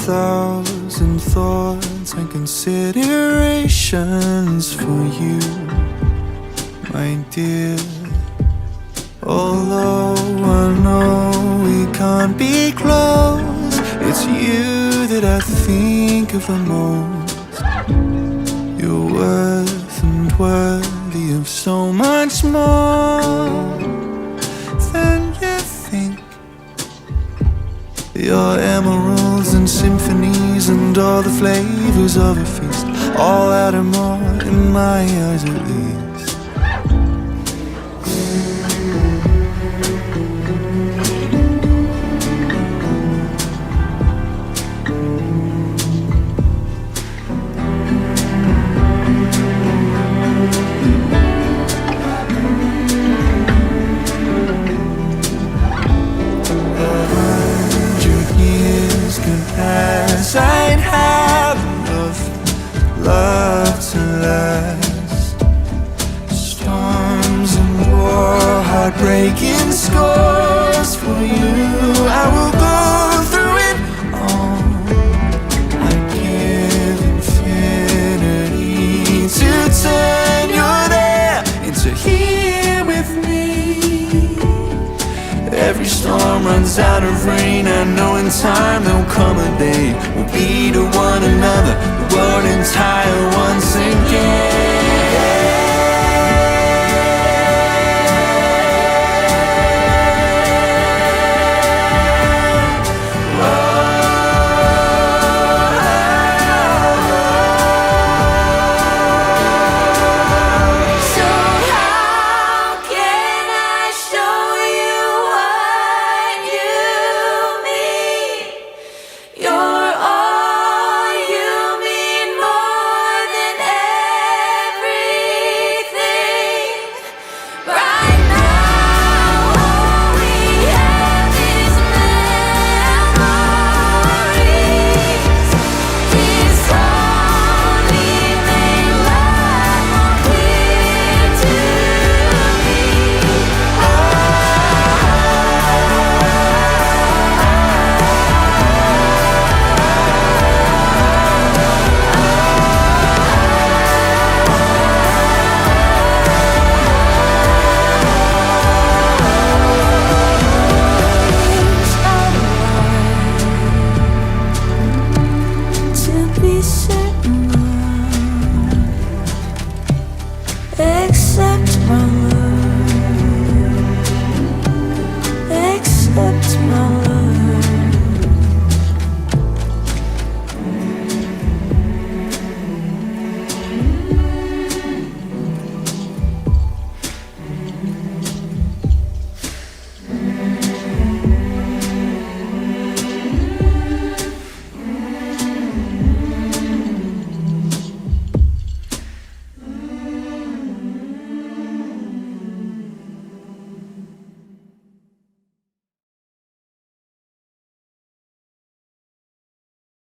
1,000 thoughts and considerations for you, my dear. Although I know we can't be close, it's you that I think of the most. You're worth and worthy of so much more than you think. Your emeralds and symphonies and all the flavors of a feast, all that and more in my eyes at least. I'd have enough love to last. Storms and war, heartbreaking scars for you. I will go through it all. I'd give infinity to turn you there into here with me. Every storm runs out of rain. I know in time there'll come a day we'll be to one another